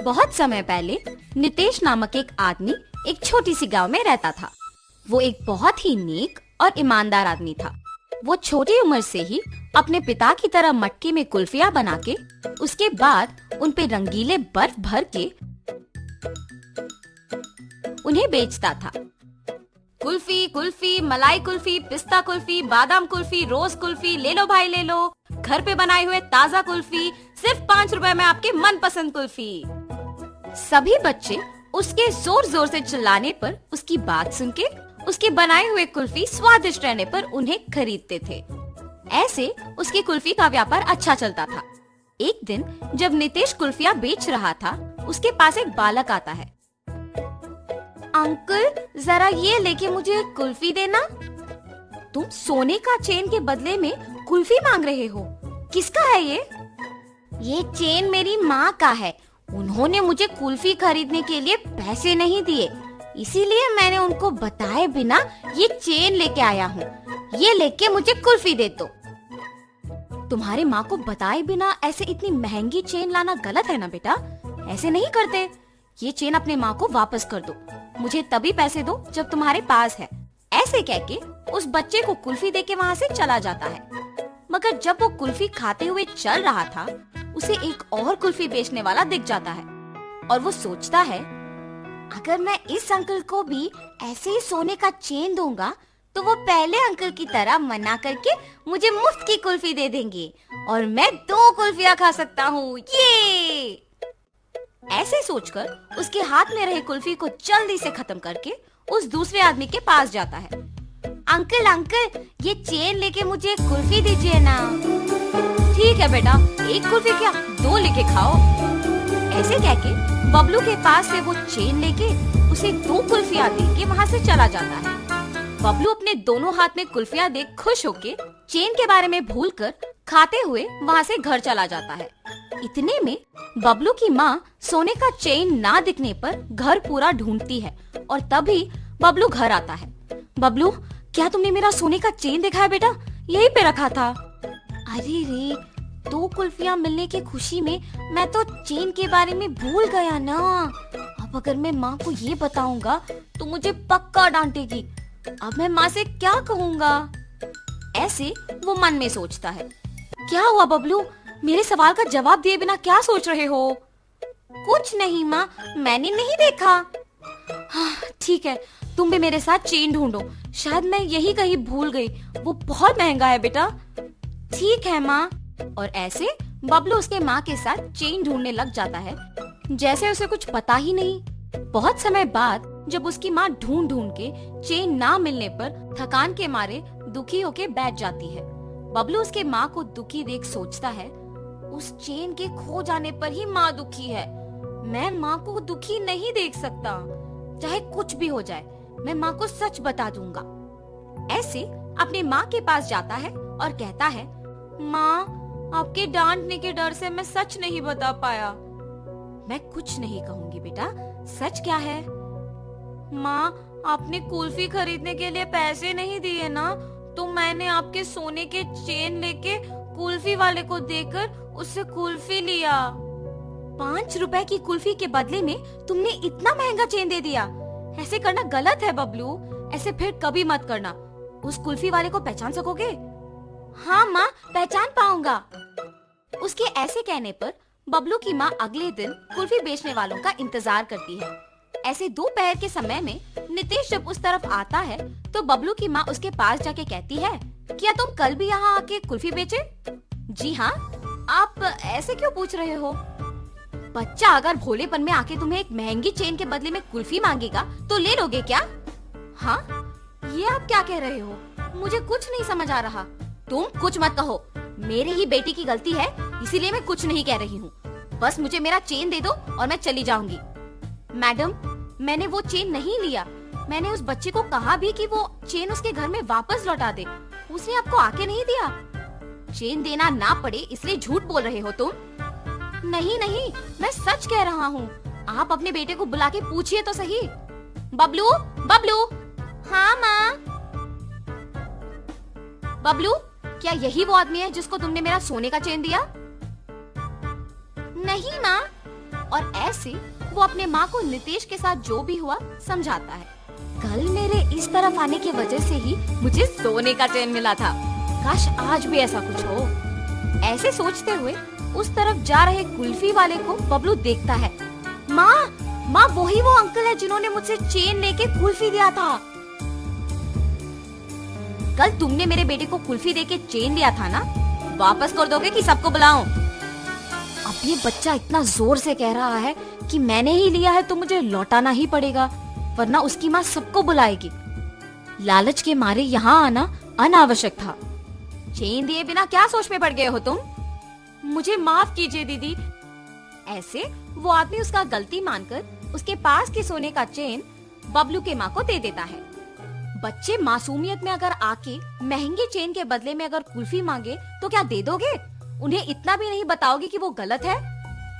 बहुत समय पहले नितेश नामक एक आदमी एक छोटी सी गांव में रहता था। वो एक बहुत ही नेक और ईमानदार आदमी था। वो छोटी उम्र से ही अपने पिता की तरह मटके में कुल्फियां बना के उसके बाद उन पे रंगीले बर्फ भर के उन्हें बेचता था। कुल्फी कुल्फी, मलाई कुल्फी, पिस्ता कुल्फी, बादाम कुल्फी, रोज कुल्फी, ले लो भाई ले लो, घर पे बनाए हुए ताजा कुल्फी, सिर्फ 5 रुपए में आपके मनपसंद कुल्फी। सभी बच्चे उसके जोर जोर से चिल्लाने पर, उसकी बात सुन के, उसके बनाए हुए कुल्फी स्वादिष्ट रहने पर उन्हें खरीदते थे। ऐसे उसकी कुल्फी का व्यापार अच्छा चलता था। एक दिन जब नितेश कुल्फियां बेच रहा था, उसके पास एक बालक आता है। अंकल, जरा ये लेके मुझे कुल्फी देना। तुम सोने का चेन के बदले में कुल्फी मांग रहे हो? किसका है ये? ये चेन मेरी माँ का है। उन्होंने मुझे कुल्फी खरीदने के लिए पैसे नहीं दिए, इसीलिए मैंने उनको बताए बिना ये चेन लेके आया हूँ। ये लेके मुझे कुल्फी दे दो। तुम्हारे माँ को बताए बिना ऐसे इतनी महंगी चेन लाना गलत है ना बेटा, ऐसे नहीं करते। ये चेन अपने माँ को वापस कर दो, मुझे तभी पैसे दो जब तुम्हारे पास है। ऐसे कह के उस बच्चे को कुल्फी देके वहाँ से चला जाता है। मगर जब वो कुल्फी खाते हुए चल रहा था, उसे एक और कुल्फी बेचने वाला दिख जाता है और वो सोचता है, अगर मैं इस अंकल को भी ऐसे ही सोने का चेन दूंगा तो वो पहले अंकल की तरह मना करके मुझे मुफ्त की कुल्फी दे देंगे और मैं 2 कुल्फियां खा सकता हूँ। ये ऐसे सोचकर उसके हाथ में रहे कुल्फी को जल्दी से खत्म करके उस दूसरे आदमी के पास जाता है। अंकल अंकल, ये चेन लेके मुझे एक कुल्फी दीजिए ना। ठीक है बेटा, 1 कुल्फी क्या 2 लेके खाओ। ऐसे कह के बबलू के पास से वो चेन लेके उसे 2 कुल्फियां दे के वहाँ से चला जाता है। बबलू अपने दोनों हाथ में कुल्फियां देख खुश होके चेन के बारे में भूलकर खाते हुए वहाँ से घर चला जाता है। इतने में बबलू की माँ सोने का चेन ना दिखने पर घर पूरा ढूंढती है और तभी बबलू घर आता है। बबलू, क्या तुमने मेरा सोने का चेन देखा है बेटा? यहीं पे रखा था। अरे रे, 2 कुल्फियां मिलने की खुशी में मैं तो चेन के बारे में भूल गया ना। अब अगर मैं माँ को ये बताऊंगा तो मुझे पक्का डांटेगी। अब मैं माँ से क्या कहूँगा? ऐसे वो मन में सोचता है। क्या हुआ बबलू, मेरे सवाल का जवाब दिए बिना क्या सोच रहे हो? कुछ नहीं माँ, मैंने नहीं देखा। हाँ, ठीक है, तुम भी मेरे साथ चेन ढूंढो, शायद मैं यही कहीं भूल गई। वो बहुत महंगा है बेटा। ठीक है माँ। और ऐसे बबलू उसके माँ के साथ चेन ढूंढने लग जाता है, जैसे उसे कुछ पता ही नहीं। बहुत समय बाद जब उसकी माँ ढूंढ ढूंढ के चेन ना मिलने पर थकान के मारे दुखी होके बैठ जाती है। बबलू उसके माँ को दुखी देख सोचता है, उस चेन के खो जाने पर ही माँ दुखी है। मैं माँ को दुखी नहीं देख सकता। चाहे कुछ भी हो जाए, मैं माँ को सच बता दूंगा। ऐसे अपनी माँ के पास जाता है और कहता है, माँ, आपके डांटने के डर से मैं सच नहीं बता पाया। मैं कुछ नहीं कहूँगी बेटा, सच क्या है? माँ, आपने कुल्फी खरीदने के लिए पैसे नहीं दिए ना, तो मैंने आपके सोने के चेन लेके कुल्फी वाले को देकर उससे कुल्फी लिया। 5 रुपए की कुल्फी के बदले में तुमने इतना महंगा चेन दे दिया। ऐसे करना गलत है बबलू, ऐसे फिर कभी मत करना। उस कुल्फी वाले को पहचान सकोगे? हाँ माँ, पहचान पाऊंगा। उसके ऐसे कहने पर बबलू की माँ अगले दिन कुल्फी बेचने वालों का इंतजार करती है। ऐसे दोपहर के समय में नितेश जब उस तरफ आता है तो बबलू की माँ उसके पास जाके कहती है, क्या तुम कल भी यहाँ आके कुल्फी बेचे? जी हाँ। आप ऐसे क्यों पूछ रहे हो? बच्चा अगर भोलेपन में आके तुम्हें एक महंगी चेन के बदले में कुल्फी मांगेगा तो ले लोगे क्या? हाँ, ये आप क्या कह रहे हो? मुझे कुछ नहीं समझ आ रहा। तुम कुछ मत कहो, मेरी ही बेटी की गलती है, इसीलिए मैं कुछ नहीं कह रही हूँ। बस मुझे मेरा चेन दे दो और मैं चली जाऊंगी। मैडम, मैंने वो चेन नहीं लिया। मैंने उस बच्चे को कहा भी कि वो चेन उसके घर में वापस लौटा दे। उसने आपको आके नहीं दिया। चेन देना ना पड़े इसलिए झूठ बोल रहे हो तुम। नहीं नहीं, मैं सच कह रहा हूँ। आप अपने बेटे को बुला के पूछिए तो सही। बबलू, बबलू। हाँ माँ। बबलू, क्या यही वो आदमी है जिसको तुमने मेरा सोने का चेन दिया? नहीं माँ, और ऐसे वो अपने माँ को नितेश के साथ जो भी हुआ समझाता है। कल मेरे इस तरफ आने की वजह से ही मुझे सोने का चैन मिला था। काश आज भी ऐसा कुछ हो। ऐसे सोचते हुए उस तरफ जा रहे कुल्फी वाले को बबलू देखता है। माँ, माँ वही वो अंकल है जिन्होंने मुझसे चेन लेके कुल्फी दिया था। कल तुमने मेरे बेटे को कुल्फी देके चेन दिया था ना, वापस कर दोगे कि सबको बुलाऊं? अब ये बच्चा इतना जोर से कह रहा है कि मैंने ही लिया है तो मुझे लौटाना ही पड़ेगा, वरना उसकी माँ सबको बुलाएगी। लालच के मारे यहाँ आना अनावश्यक था। चेन दिए बिना क्या सोच में पड़ गए हो तुम? मुझे माफ कीजिए दीदी। ऐसे वो आदमी उसका गलती मानकर उसके पास के सोने का चेन बबलू के माँ को दे देता है। बच्चे मासूमियत में अगर आके महंगे चेन के बदले में अगर कुल्फी मांगे तो क्या दे दोगे? उन्हें इतना भी नहीं बताओगे कि वो गलत है?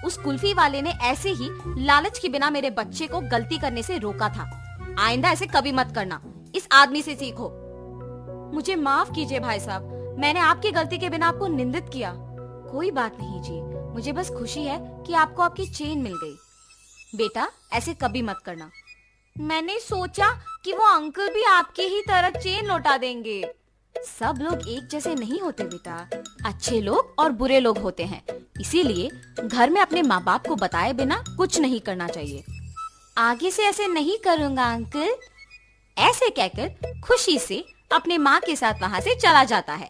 उस कुल्फी वाले ने ऐसे ही लालच के बिना मेरे बच्चे को गलती करने से रोका था। आइंदा ऐसे कभी मत करना, इस आदमी से सीखो। मुझे माफ कीजिए भाई साहब, मैंने आपकी गलती के बिना आपको निंदित किया। कोई बात नहीं जी, मुझे बस खुशी है कि आपको आपकी चेन मिल गई। बेटा ऐसे कभी मत करना। मैंने सोचा कि वो अंकल भी आपकी ही तरह चेन लौटा देंगे। सब लोग एक जैसे नहीं होते बेटा, अच्छे लोग और बुरे लोग होते हैं। इसीलिए घर में अपने माँ बाप को बताए बिना कुछ नहीं करना चाहिए। आगे से ऐसे नहीं करूँगा अंकल। ऐसे कहकर खुशी से अपने माँ के साथ वहाँ से चला जाता है।